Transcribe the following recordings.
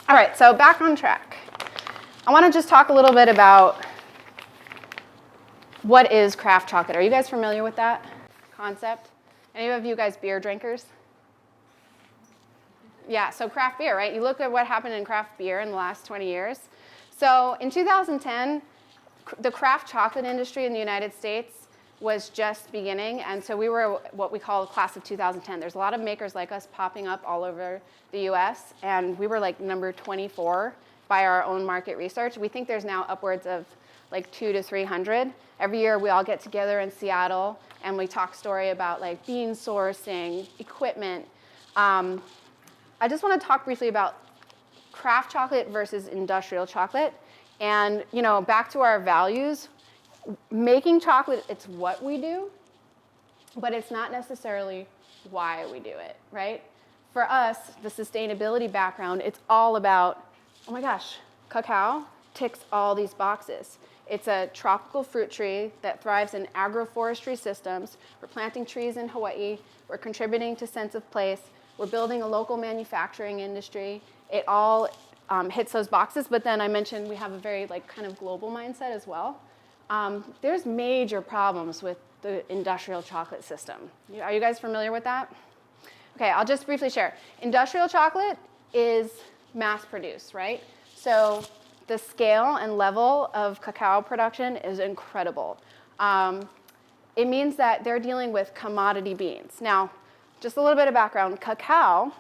All right, so back on track. I want to just talk a little bit about what is Kraft chocolate. Are you guys familiar with that concept? Any of you guys beer drinkers? Yeah, so Kraft beer, right? You look at what happened in Kraft beer in the last 20 years. So in 2010, the Kraft chocolate industry in the United States was just beginning, and so we were what we call the class of 2010. There's a lot of makers like us popping up all over the US, and we were like number 24 by our own market research. We think there's now upwards of like 200 to 300. Every year we all get together in Seattle and we talk story about like bean sourcing, equipment. I just want to talk briefly about Kraft chocolate versus industrial chocolate. And back to our values, making chocolate, it's what we do, but it's not necessarily why we do it, right? For us, the sustainability background, it's all about, oh my gosh, cacao ticks all these boxes. It's a tropical fruit tree that thrives in agroforestry systems. We're planting trees in Hawaii. We're contributing to sense of place. We're building a local manufacturing industry. It all hits those boxes, but then I mentioned we have a very kind of global mindset as well. There's major problems with the industrial chocolate system. Are you guys familiar with that? Okay, I'll just briefly share. Industrial chocolate is mass-produced, right? So the scale and level of cacao production is incredible. It means that they're dealing with commodity beans. Now, just a little bit of background. Cacao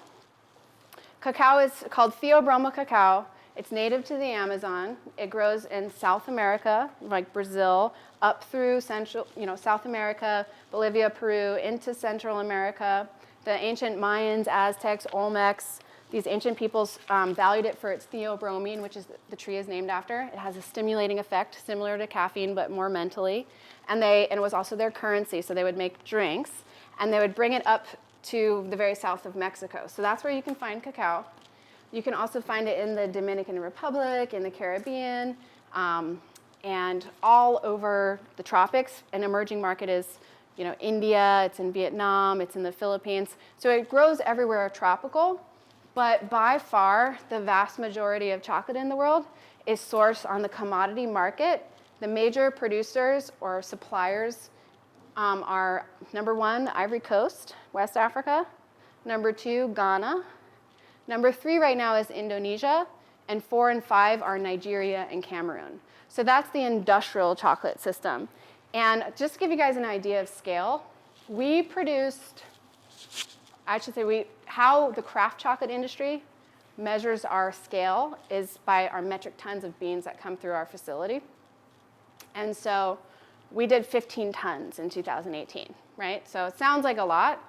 is called Theobroma cacao. It's native to the Amazon. It grows in South America, like Brazil, up through South America, Bolivia, Peru, into Central America. The ancient Mayans, Aztecs, Olmecs, these ancient peoples valued it for its theobromine, which is the tree is named after. It has a stimulating effect, similar to caffeine, but more mentally. And it was also their currency, so they would make drinks, and they would bring it up to the very south of Mexico. So that's where you can find cacao. You can also find it in the Dominican Republic, in the Caribbean, and all over the tropics. An emerging market is, India, it's in Vietnam, it's in the Philippines. So it grows everywhere tropical, but by far, the vast majority of chocolate in the world is sourced on the commodity market. The major producers or suppliers are, number 1, Ivory Coast, West Africa. Number 2, Ghana. Number 3 right now is Indonesia, and 4 and 5 are Nigeria and Cameroon. So that's the industrial chocolate system. And just to give you guys an idea of scale, how the Kraft chocolate industry measures our scale is by our metric tons of beans that come through our facility. And so we did 15 tons in 2018, right? So it sounds like a lot.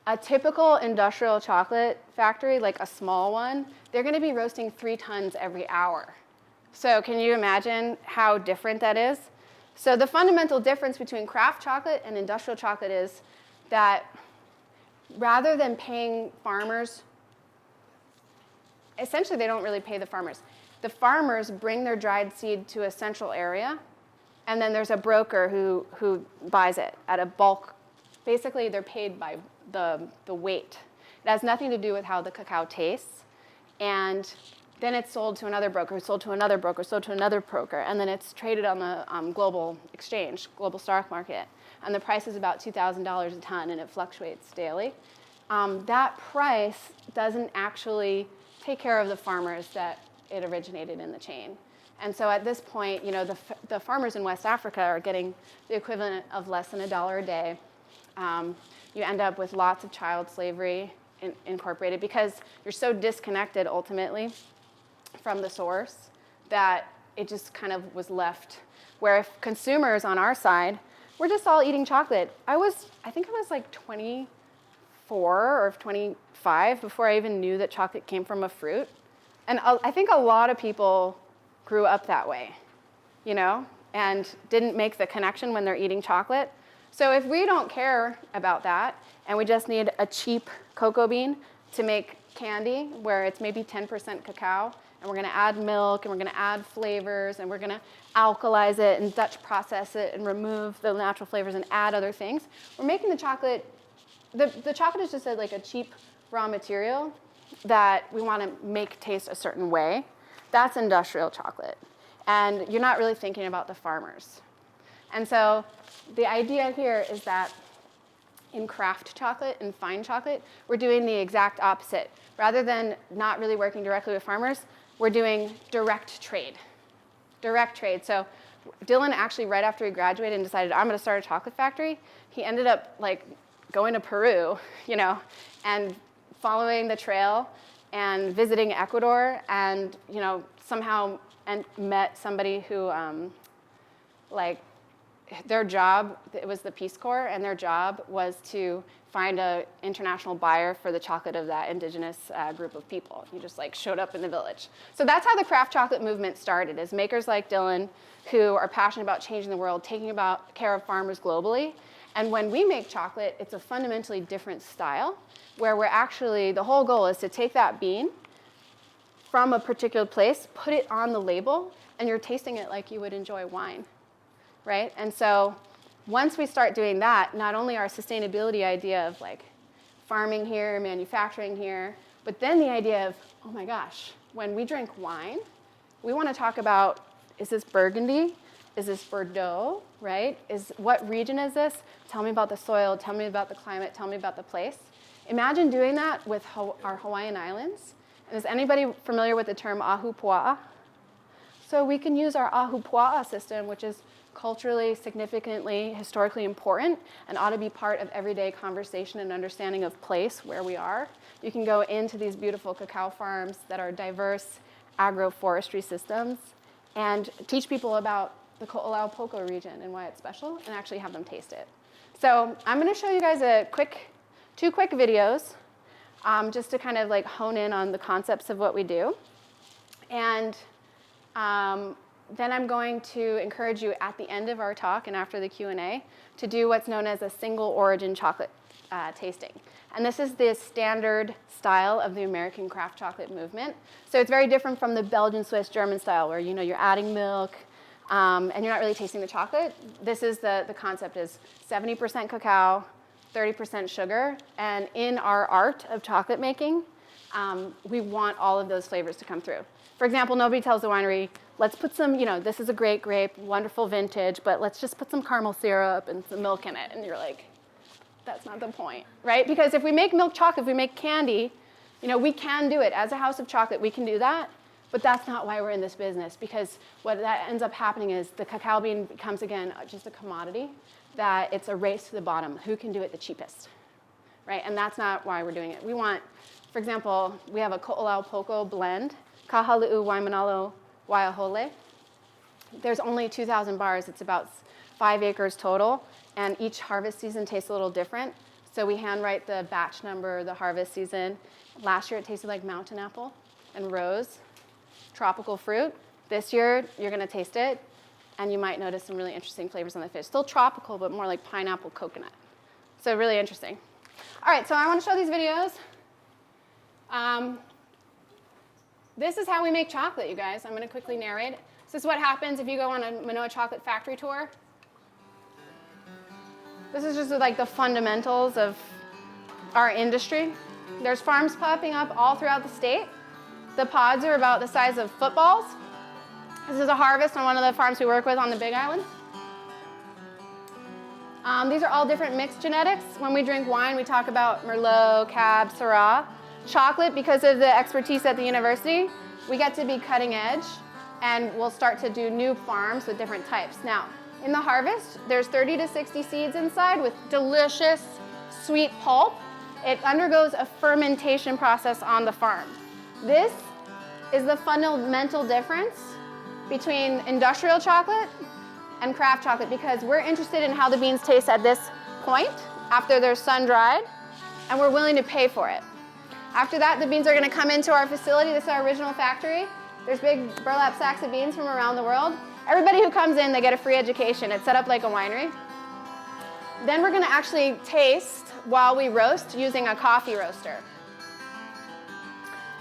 A typical industrial chocolate factory, like a small one, they're going to be roasting 3 tons every hour. So can you imagine how different that is? So the fundamental difference between Kraft chocolate and industrial chocolate is that rather than paying farmers, essentially they don't really pay the farmers. The farmers bring their dried seed to a central area, and then there's a broker who buys it at a bulk. Basically, they're paid by the weight. It has nothing to do with how the cacao tastes. And then it's sold to another broker, sold to another broker, sold to another broker, and then it's traded on the global exchange, global stock market. And the price is about $2,000 a ton, and it fluctuates daily. That price doesn't actually take care of the farmers that it originated in the chain. And so at this point, the farmers in West Africa are getting the equivalent of less than $1 a day. You end up with lots of child slavery incorporated because you're so disconnected ultimately from the source that it just kind of was left. Where if consumers on our side, we're just all eating chocolate. I think I was like 24 or 25 before I even knew that chocolate came from a fruit. And I think a lot of people grew up that way, and didn't make the connection when they're eating chocolate. So if we don't care about that, and we just need a cheap cocoa bean to make candy where it's maybe 10% cacao, and we're going to add milk, and we're going to add flavors, and we're going to alkalize it and Dutch process it and remove the natural flavors and add other things. We're making the chocolate, the chocolate is just like a cheap raw material that we want to make taste a certain way. That's industrial chocolate. And you're not really thinking about the farmers. And so the idea here is that in craft chocolate and fine chocolate, we're doing the exact opposite. Rather than not really working directly with farmers, we're doing direct trade. Direct trade. So Dylan actually, right after he graduated and decided, I'm going to start a chocolate factory, he ended up like going to Peru, you know, and following the trail and visiting Ecuador, and, you know, somehow met somebody who, like, their job, it was the Peace Corps, and their job was to find an international buyer for the chocolate of that indigenous group of people. He just like showed up in the village. So that's how the craft chocolate movement started, is makers like Dylan who are passionate about changing the world, taking care of farmers globally. And when we make chocolate, it's a fundamentally different style, where we're actually, the whole goal is to take that bean from a particular place, put it on the label, and you're tasting it like you would enjoy wine, right? And so once we start doing that, not only our sustainability idea of like farming here, manufacturing here, but then the idea of, oh my gosh, when we drink wine, we want to talk about, is this Burgundy? Is this Bordeaux, right? What region is this? Tell me about the soil, tell me about the climate, tell me about the place. Imagine doing that with our Hawaiian Islands. And is anybody familiar with the term ahupua'a? So we can use our ahupua'a system, which is culturally, significantly, historically important, and ought to be part of everyday conversation and understanding of place, where we are. You can go into these beautiful cacao farms that are diverse agroforestry systems and teach people about the Ko'olaupoco region and why it's special, and actually have them taste it. So I'm going to show you guys two quick videos just to kind of like hone in on the concepts of what we do. And then I'm going to encourage you at the end of our talk and after the Q&A to do what's known as a single origin chocolate tasting. And this is the standard style of the American craft chocolate movement. So it's very different from the Belgian, Swiss, German style, where you know you're adding milk and you're not really tasting the chocolate. This is the concept is 70% cacao, 30% sugar. And in our art of chocolate making, we want all of those flavors to come through. For example, nobody tells the winery, let's put some, you know, this is a great grape, wonderful vintage, but let's just put some caramel syrup and some milk in it. And you're like, that's not the point, right? Because if we make milk chocolate, if we make candy, you know, we can do it. As a house of chocolate, we can do that. But that's not why we're in this business, because what that ends up happening is the cacao bean becomes, again, just a commodity, that it's a race to the bottom. Who can do it the cheapest, right? And that's not why we're doing it. We want, for example, we have a Ko'olaupoco blend, Kahalu'u Waimanalo Waiahole. There's only 2,000 bars. It's about 5 acres total, and each harvest season tastes a little different. So we handwrite the batch number, the harvest season. Last year it tasted like mountain apple and rose, tropical fruit. This year you're going to taste it, and you might notice some really interesting flavors on the fish. Still tropical, but more like pineapple coconut. So really interesting. All right, so I want to show these videos. This is how we make chocolate, you guys. I'm going to quickly narrate. This is what happens if you go on a Mānoa chocolate factory tour. This is just like the fundamentals of our industry. There's farms popping up all throughout the state. The pods are about the size of footballs. This is a harvest on one of the farms we work with on the Big Island. These are all different mixed genetics. When we drink wine, we talk about Merlot, Cab, Syrah. Chocolate, because of the expertise at the university, we get to be cutting edge, and we'll start to do new farms with different types. Now, in the harvest, there's 30 to 60 seeds inside with delicious, sweet pulp. It undergoes a fermentation process on the farm. This is the fundamental difference between industrial chocolate and craft chocolate, because we're interested in how the beans taste at this point after they're sun-dried, and we're willing to pay for it. After that, the beans are going to come into our facility. This is our original factory. There's big burlap sacks of beans from around the world. Everybody who comes in, they get a free education. It's set up like a winery. Then we're going to actually taste while we roast using a coffee roaster.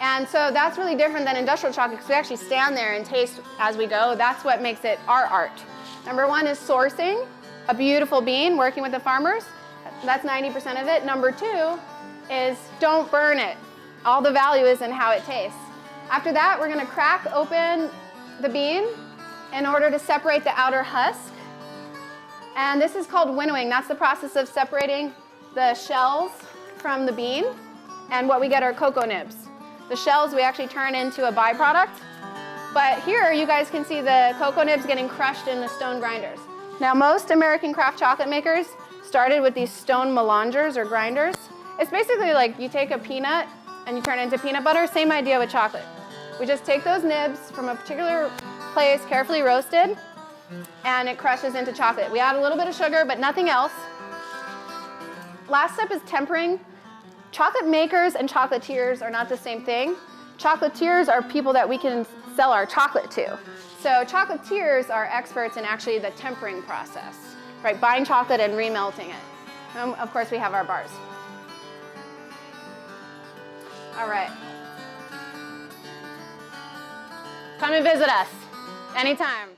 And so that's really different than industrial chocolate because we actually stand there and taste as we go. That's what makes it our art. Number one is sourcing a beautiful bean, working with the farmers. That's 90% of it. Number two is don't burn it. All the value is in how it tastes. After that, we're going to crack open the bean in order to separate the outer husk. And this is called winnowing. That's the process of separating the shells from the bean. And what we get are cocoa nibs. The shells we actually turn into a byproduct. But here you guys can see the cocoa nibs getting crushed in the stone grinders. Now most American craft chocolate makers started with these stone melangers or grinders. It's basically like you take a peanut and you turn it into peanut butter. Same idea with chocolate. We just take those nibs from a particular place, carefully roasted, and it crushes into chocolate. We add a little bit of sugar, but nothing else. Last step is tempering. Chocolate makers and chocolatiers are not the same thing. Chocolatiers are people that we can sell our chocolate to. So chocolatiers are experts in actually the tempering process, right? Buying chocolate and remelting it. Of course, we have our bars. All right. Come and visit us anytime.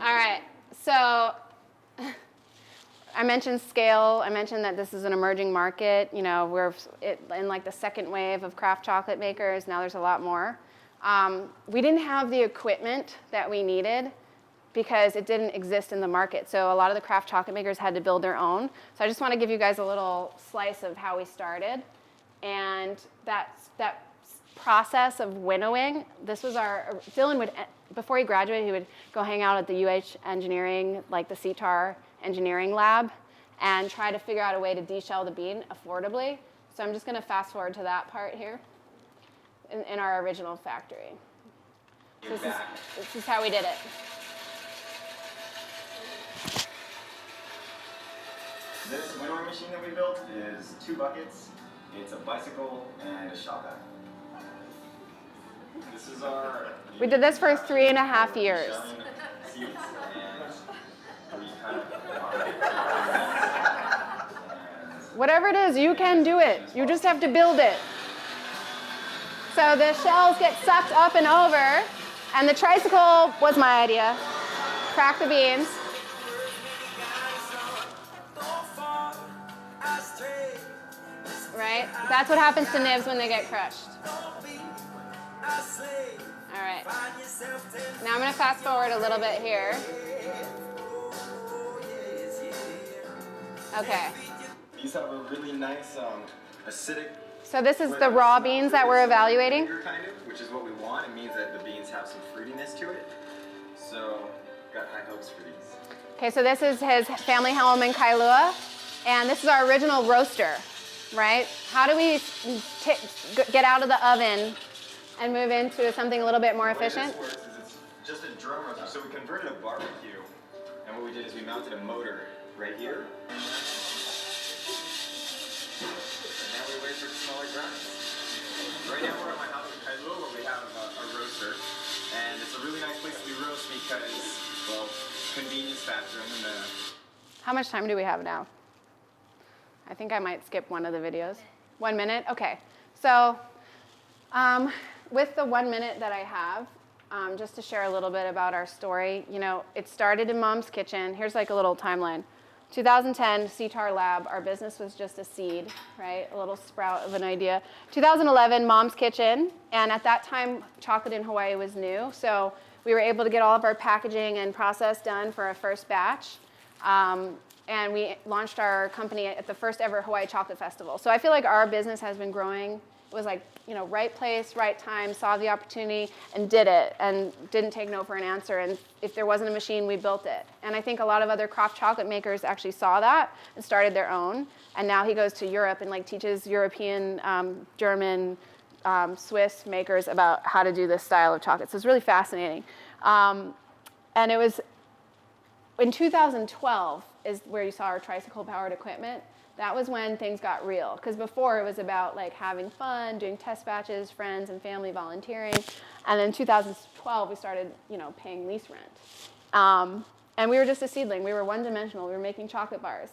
All right. So I mentioned scale. I mentioned that this is an emerging market. You know, we're in like the second wave of craft chocolate makers. Now there's a lot more. We didn't have the equipment that we needed because it didn't exist in the market. So a lot of the craft chocolate makers had to build their own. So I just want to give you guys a little slice of how we started. And that process of winnowing, this was Dylan would, before he graduated, he would go hang out at the UH engineering, like the CTAR engineering lab, and try to figure out a way to deshell the bean affordably. So I'm just going to fast forward to that part here in our original factory. So this is how we did it. This winnowing machine that we built is 2 buckets. It's a bicycle and a shop vac. This is our... We did this for 3.5 years. Whatever it is, you can do it. You just have to build it. So the shells get sucked up and over, and the tricycle was my idea. Crack the beans. Right? That's what happens to nibs when they get crushed. All right. Now I'm going to fast forward a little bit here. Okay. These have a really nice acidic. So this is the raw beans that we're evaluating. Kind of, which is what we want. It means that the beans have some fruitiness to it. So, got high hopes for these. Okay, so this is his family home in Kailua, and this is our original roaster, right? How do we get out of the oven and move into something a little bit more efficient? The way this works is it's just a drum roaster. So we converted a barbecue, and what we did is we mounted a motor right here. And now we wait for the smaller grinds. Right now we're at my house in Kailua where we have a roaster. And it's a really nice place to do roast because, well, convenience factor in the minute. How much time do we have now? I think I might skip one of the videos. 1 minute? Okay. So with the 1 minute that I have, just to share a little bit about our story, you know, it started in Mom's kitchen. Here's like a little timeline. 2010, CTAR lab, our business was just a seed, right? A little sprout of an idea. 2011, Mom's kitchen, and at that time, chocolate in Hawaii was new, so we were able to get all of our packaging and process done for our first batch, and we launched our company at the first ever Hawaii Chocolate Festival. So I feel like our business has been growing. It was like, you know, right place, right time, saw the opportunity, and did it, and didn't take no for an answer. And if there wasn't a machine, we built it. And I think a lot of other craft chocolate makers actually saw that and started their own. And now he goes to Europe and like teaches European, German, Swiss makers about how to do this style of chocolate. So it's really fascinating. And it was in 2012 is where you saw our tricycle-powered equipment. That was when things got real, because before it was about like having fun, doing test batches, friends and family volunteering, and then in 2012 we started, you know, paying lease rent. And we were just a seedling. We were one-dimensional. We were making chocolate bars,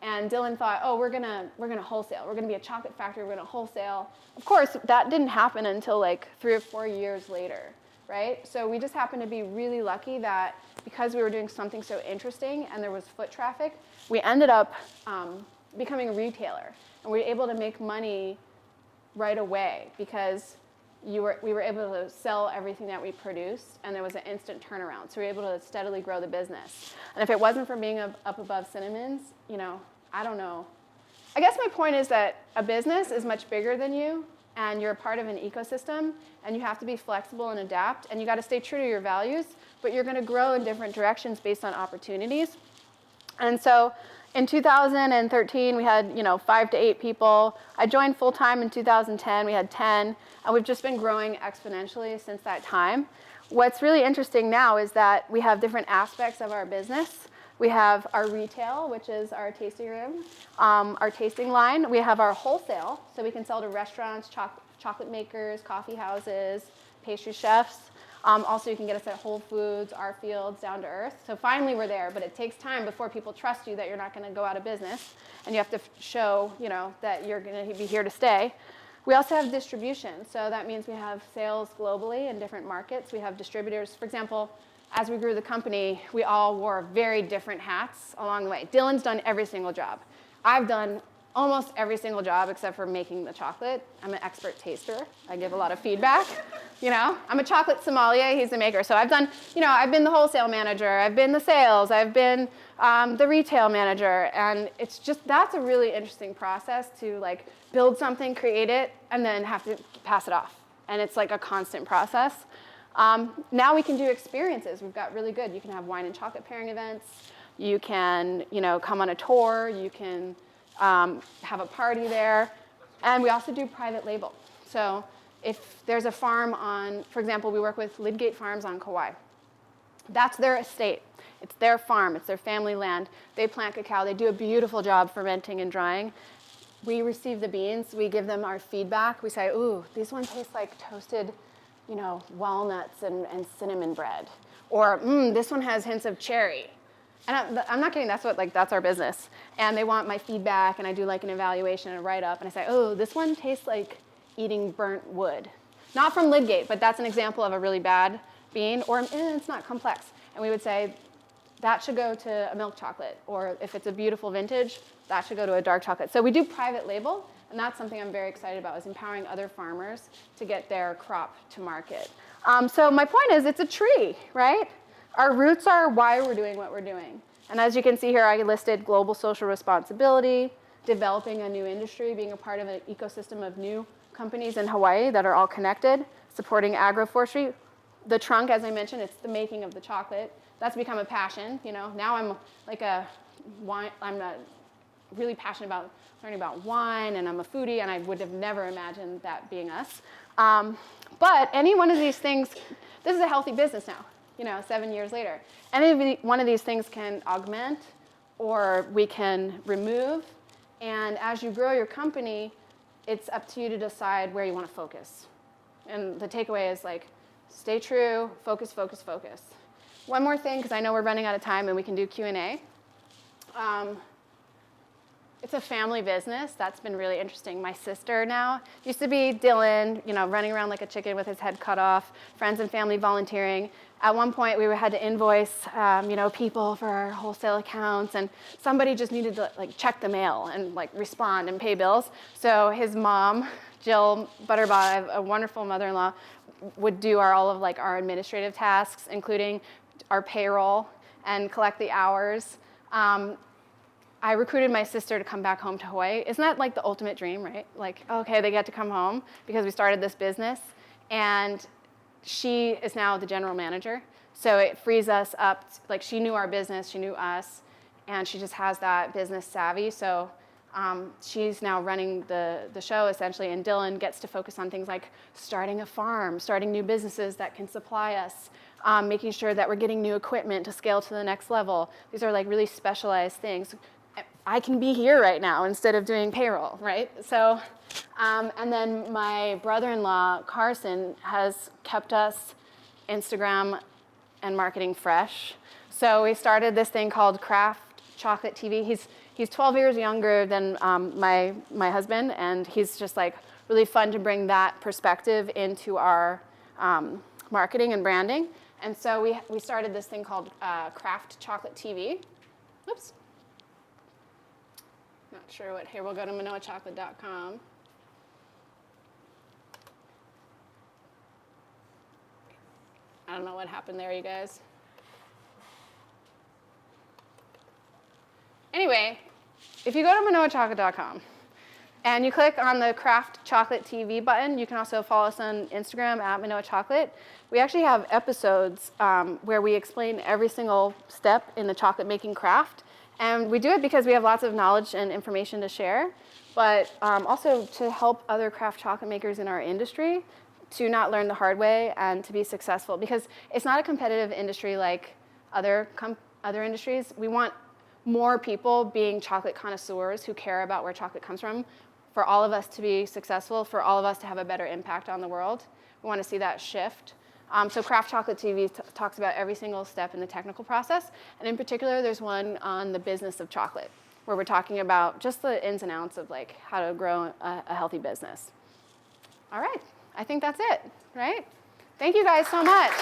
And Dylan thought, oh, we're gonna wholesale. We're gonna be a chocolate factory. We're gonna wholesale. Of course, that didn't happen until like 3 or 4 years later, right? So we just happened to be really lucky that because we were doing something so interesting and there was foot traffic, we ended up becoming a retailer. And we were able to make money right away because we were able to sell everything that we produced, and there was an instant turnaround. So we were able to steadily grow the business. And if it wasn't for being up above Cinnamons, I don't know. I guess my point is that a business is much bigger than you, and you're a part of an ecosystem, and you have to be flexible and adapt, and you got to stay true to your values, but you're going to grow in different directions based on opportunities. And so in 2013, we had 5 to 8 people. I joined full-time in 2010. We had 10, and we've just been growing exponentially since that time. What's really interesting now is that we have different aspects of our business. We have our retail, which is our tasting room, our tasting line. We have our wholesale, so we can sell to restaurants, chocolate makers, coffee houses, pastry chefs. Also, you can get us at Whole Foods, our fields, down to earth. So finally, we're there, but it takes time before people trust you that you're not going to go out of business, and you have to show, that you're going to be here to stay. We also have distribution, so that means we have sales globally in different markets. We have distributors. For example, as we grew the company, we all wore very different hats along the way. Dylan's done every single job. I've done almost every single job except for making the chocolate. I'm an expert taster. I give a lot of feedback. I'm a chocolate sommelier. He's the maker. So I've done, I've been the wholesale manager. I've been the sales. I've been the retail manager. And it's just, that's a really interesting process to like build something, create it, and then have to pass it off. And it's like a constant process. Now we can do experiences. We've got really good. You can have wine and chocolate pairing events. You can, come on a tour. You can have a party there. And we also do private label. So if there's a farm on, for example, we work with Lidgate Farms on Kauai. That's their estate. It's their farm. It's their family land. They plant cacao. They do a beautiful job fermenting and drying. We receive the beans. We give them our feedback. We say, ooh, these ones taste like toasted, walnuts and cinnamon bread. Or, this one has hints of cherry. And I'm not kidding, that's our business. And they want my feedback, and I do like an evaluation and a write-up, and I say, oh, this one tastes like eating burnt wood. Not from Lidgate, but that's an example of a really bad bean, or it's not complex. And we would say, that should go to a milk chocolate, or if it's a beautiful vintage, that should go to a dark chocolate. So we do private label, and that's something I'm very excited about, is empowering other farmers to get their crop to market. So my point is, it's a tree, right? Our roots are why we're doing what we're doing. And as you can see here, I listed global social responsibility, developing a new industry, being a part of an ecosystem of new companies in Hawaii that are all connected, supporting agroforestry. The trunk, as I mentioned, it's the making of the chocolate. That's become a passion. Now I'm like I'm really passionate about learning about wine, and I'm a foodie, and I would have never imagined that being us. But any one of these things, this is a healthy business now. 7 years later. Any one of these things can augment, or we can remove. And as you grow your company, it's up to you to decide where you want to focus. And the takeaway is like, stay true, focus, focus, focus. One more thing, because I know we're running out of time and we can do Q&A. It's a family business. That's been really interesting. My sister now used to be Dylan, running around like a chicken with his head cut off, friends and family volunteering. At one point, we had to invoice, people for our wholesale accounts, and somebody just needed to check the mail and respond and pay bills. So his mom, Jill Butterbaugh, a wonderful mother-in-law, would do all of our administrative tasks, including our payroll and collect the hours. I recruited my sister to come back home to Hawaii. Isn't that the ultimate dream, right? Okay, they get to come home because we started this business. And she is now the general manager. So it frees us up. She knew our business, she knew us, and she just has that business savvy. So she's now running the show, essentially, and Dylan gets to focus on things like starting a farm, starting new businesses that can supply us, making sure that we're getting new equipment to scale to the next level. These are really specialized things. I can be here right now instead of doing payroll, right? So, and then my brother-in-law, Carson, has kept us Instagram and marketing fresh. So we started this thing called Kraft Chocolate TV. He's 12 years younger than my husband, and he's just like really fun to bring that perspective into our marketing and branding. And so we started this thing called Kraft Chocolate TV. Oops. Not sure what, here we'll go to ManoaChocolate.com. I don't know what happened there, you guys. Anyway, if you go to ManoaChocolate.com and you click on the Kraft Chocolate TV button, you can also follow us on Instagram at Mānoa Chocolate. We actually have episodes where we explain every single step in the chocolate making craft. And we do it because we have lots of knowledge and information to share, but also to help other craft chocolate makers in our industry to not learn the hard way and to be successful. Because it's not a competitive industry like other industries. We want more people being chocolate connoisseurs who care about where chocolate comes from, for all of us to be successful, for all of us to have a better impact on the world. We want to see that shift. So Kraft Chocolate TV talks about every single step in the technical process. And in particular, there's one on the business of chocolate, where we're talking about just the ins and outs of like how to grow a healthy business. All right, I think that's it, right? Thank you guys so much.